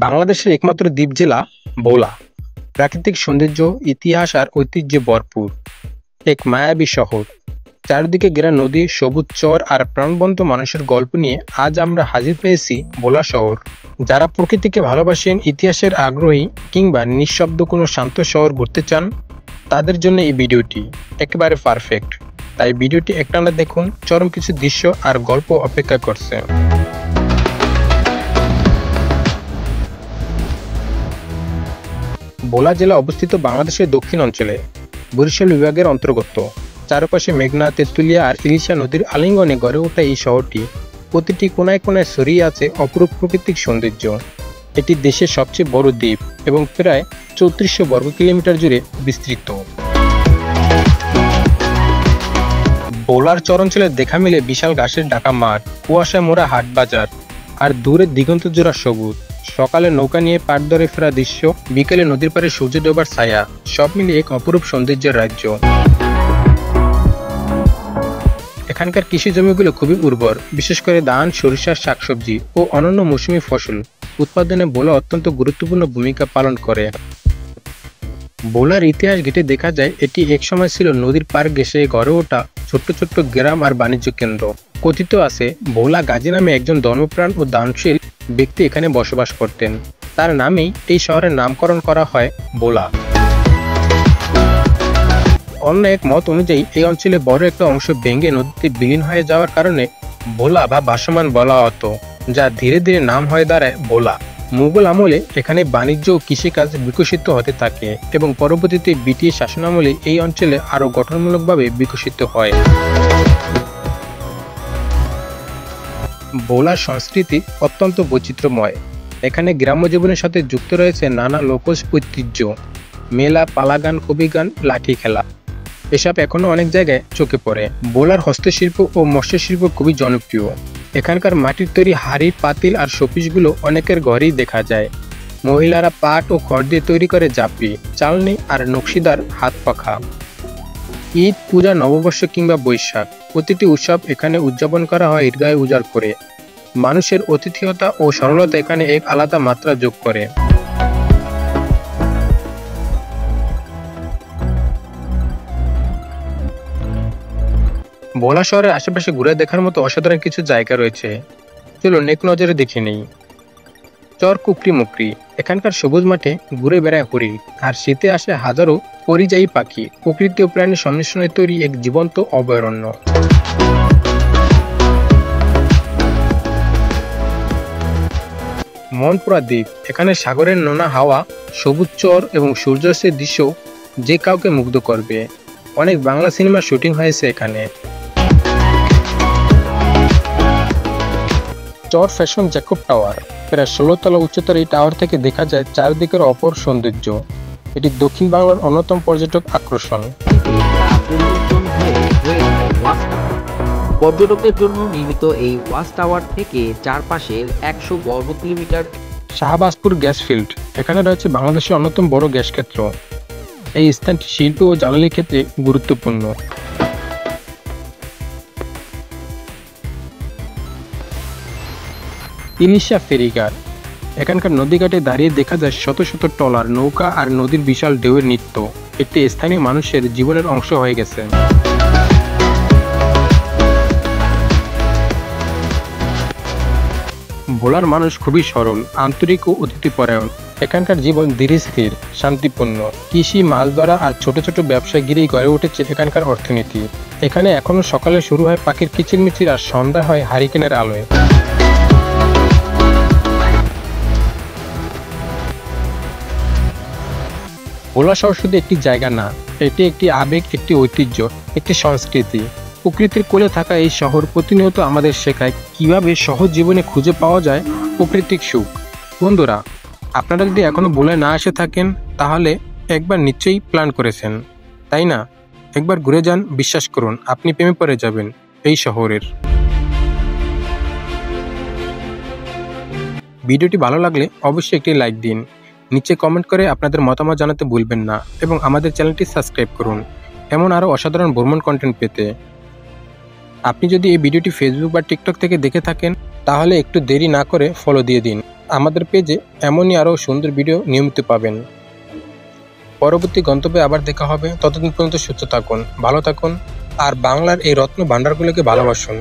বাংলাদেশের একমাত্র দ্বীপ জেলা ভোলা। প্রাকৃতিক সৌন্দর্য, ইতিহাস আর ঐতিহ্যে ভরপুর এক মায়াবী শহর। চারদিকে ঘেরা নদী, সবুজ চর আর প্রাণবন্ত মানুষের গল্প নিয়ে আজ আমরা হাজির পেয়েছি ভোলা শহর। যারা প্রকৃতিকে ভালোবাসেন, ইতিহাসের আগ্রহী কিংবা নিঃশব্দ কোনো শান্ত শহর ঘুরতে চান, তাদের জন্য এই ভিডিওটি একেবারে পারফেক্ট। তাই ভিডিওটি একটানা দেখুন, চরম কিছু দৃশ্য আর গল্প অপেক্ষা করছে। ভোলা জেলা অবস্থিত বাংলাদেশের দক্ষিণ অঞ্চলে, বরিশাল বিভাগের অন্তর্গত। চারপাশে মেঘনা, তেঁতুলিয়া আর ইলিশা নদীর আলিঙ্গনে গড়ে ওঠা এই শহরটি প্রতিটি কোনায় কোনায় ছড়িয়ে আছে অপরূপ প্রাকৃতিক সৌন্দর্য। এটি দেশের সবচেয়ে বড় দ্বীপ এবং প্রায় 3400 বর্গ কিলোমিটার জুড়ে বিস্তৃত। ভোলার চরাঞ্চলে দেখা মিলে বিশাল ঘাসের ঢাকা মাঠ, কুয়াশায় মোড়া হাট বাজার আর দূরের দিগন্ত জোড়া সবুজ। সকালে নৌকা নিয়ে পাট ধরে ফেরা দৃশ্য, বিকেলে নদীর পাড়ে সূর্য ডোবার ছায়া, সব মিলিয়ে এক অপরূপ সৌন্দর্যের রাজ্য। এখানকার কৃষি জমিগুলো খুবই উর্বর, বিশেষ করে ধান, সরিষা, শাকসবজি ও অন্যান্য মৌসুমী ফসল উৎপাদনে ভোলা অত্যন্ত গুরুত্বপূর্ণ ভূমিকা পালন করে। ভোলার ইতিহাস ঘেঁটে দেখা যায় এটি একসময় ছিল নদীর পাড় ঘেঁষে গড়ে ওঠা ছোট্ট ছোট্ট গ্রাম আর বাণিজ্য কেন্দ্র। কথিত আছে ভোলা গাজী নামে একজন ধর্মপ্রাণ ও দানশীল ব্যক্তি এখানে বসবাস করতেন। তার নামেই এই শহরের নামকরণ করা হয় ভোলা। অন্য এক মত অনুযায়ী এই অঞ্চলে বড় একটা অংশ ভেঙে নদীতে বিলীন হয়ে যাওয়ার কারণে ভোলা বা ভাসমান বলা হতো, যা ধীরে ধীরে নাম হয়ে দাঁড়ায় ভোলা। মুঘল আমলে এখানে বাণিজ্য ও কৃষিকাজ বিকশিত হতে থাকে এবং পরবর্তীতে ব্রিটিশ শাসনামলে এই অঞ্চলে আরও গঠনমূলকভাবে বিকশিত হয়। ভোলার সংস্কৃতি অত্যন্ত বৈচিত্র্যময়। এখানে গ্রাম্য জীবনের সাথে যুক্ত রয়েছে নানা লোকজ ঐতিহ্য, মেলা, পালাগান, কবিগান, লাঠি খেলা। এসব এখনো অনেক জায়গায় চোখে পড়ে। ভোলার হস্তশিল্প ও মৎস্যশিল্প খুবই জনপ্রিয়। এখানকার মাটির তৈরি হাড়ি, পাতিল আর শোপিসগুলো অনেকের ঘরেই দেখা যায়। মহিলারা পাট ও খড় দিয়ে তৈরি করে জাপি, চালনি আর নকশিদার হাত পাখা। ঈদ, পূজা, নববর্ষ কিংবা বৈশাখ, প্রতিটি উৎসব এখানে উদযাপন করা হয় হৃদয় উজাড় করে। মানুষের আতিথেয়তা ও সরলতা এখানে এক আলাদা মাত্রা যোগ করে। ভোলা শহরের আশেপাশে ঘুরে দেখার মতো অসাধারণ কিছু জায়গা রয়েছে, চলুন এক নজরে দেখে নেই। চর কুকরি মুকরি, এখানকার সবুজ মাঠে ঘুরে বেড়ায় হরিণ আর শীতে আসে হাজারো পরিযায়ী পাখি। প্রকৃতি ও প্রাণীর সংমিশ্রণে তৈরি এক জীবন্ত অভয়ারণ্য। মনপুরা দ্বীপ, এখানে সাগরের নোনা হাওয়া, সবুজ চর এবং সূর্যাস্তের দৃশ্য যে কাউকে মুগ্ধ করবে। অনেক বাংলা সিনেমার শুটিং হয়েছে এখানে। চর ফ্যাশন জ্যাকব টাওয়ার, প্রায় 16 তলা উচ্চতার এই টাওয়ার থেকে দেখা যায় চারদিকের অপর সৌন্দর্য। এটি দক্ষিণ বাংলার অন্যতম পর্যটক আকর্ষণ। পর্যটকদের জন্য নির্মিত এই ওয়াচ টাওয়ার থেকে চারপাশের 100 বর্গ কিলোমিটার। শাহবাজপুর গ্যাস ফিল্ড, এখানে রয়েছে বাংলাদেশের অন্যতম বড় গ্যাস ক্ষেত্র। এই স্থানটি শিল্প ও জ্বালানি ক্ষেত্রে গুরুত্বপূর্ণ। ইলিশা ফেরিঘাট, এখানকার নদীঘাটে দাঁড়িয়ে দেখা যায় শত শত ট্রলার, নৌকা আর নদীর বিশাল ঢেউয়ের নৃত্য। এটি স্থানীয় মানুষের জীবনের অংশ হয়ে গেছে। ভোলার মানুষ খুবই সরল, আন্তরিক ও অতিথিপরায়ণ। এখানকার জীবন ধীরে স্থির, শান্তিপূর্ণ। কৃষি, মাছ ধরা আর ছোট ছোট ব্যবসা ঘিরেই গড়ে উঠেছে এখানকার অর্থনীতি। এখানে এখনো সকালে শুরু হয় পাখির কিচিরমিচির আর সন্ধ্যা হয় হারিকেনের আলোয়। ভোলা শহর শুধু একটি জায়গা না, এটি একটি আবেগ, একটি ঐতিহ্য, একটি সংস্কৃতি। প্রকৃতির কোলে থাকা এই শহর প্রতিনিয়ত আমাদের শেখায় কিভাবে সহজ জীবনে খুঁজে পাওয়া যায় প্রাকৃতিক সুখ। বন্ধুরা, আপনারা যদি এখনো ভোলায় না এসে থাকেন, তাহলে একবার নিশ্চয়ই প্ল্যান করেছেন, তাই না? একবার ঘুরে যান, বিশ্বাস করুন আপনি প্রেমে পড়ে যাবেন এই শহরের। ভিডিওটি ভালো লাগলে অবশ্যই একটি লাইক দিন, নিচে কমেন্ট করে আপনাদের মতামত জানাতে ভুলবেন না এবং আমাদের চ্যানেলটি সাবস্ক্রাইব করুন এমন আরও অসাধারণ ভ্রমণ কন্টেন্ট পেতে। আপনি যদি এই ভিডিওটি ফেসবুক বা টিকটক থেকে দেখে থাকেন, তাহলে একটু দেরি না করে ফলো দিয়ে দিন। আমাদের পেজে এমনই আরও সুন্দর ভিডিও নিয়মিত পাবেন। পরবর্তী গন্তব্যে আবার দেখা হবে। ততদিন পর্যন্ত সুস্থ থাকুন, ভালো থাকুন আর বাংলার এই রত্ন ভাণ্ডারগুলোকে ভালোবাসুন।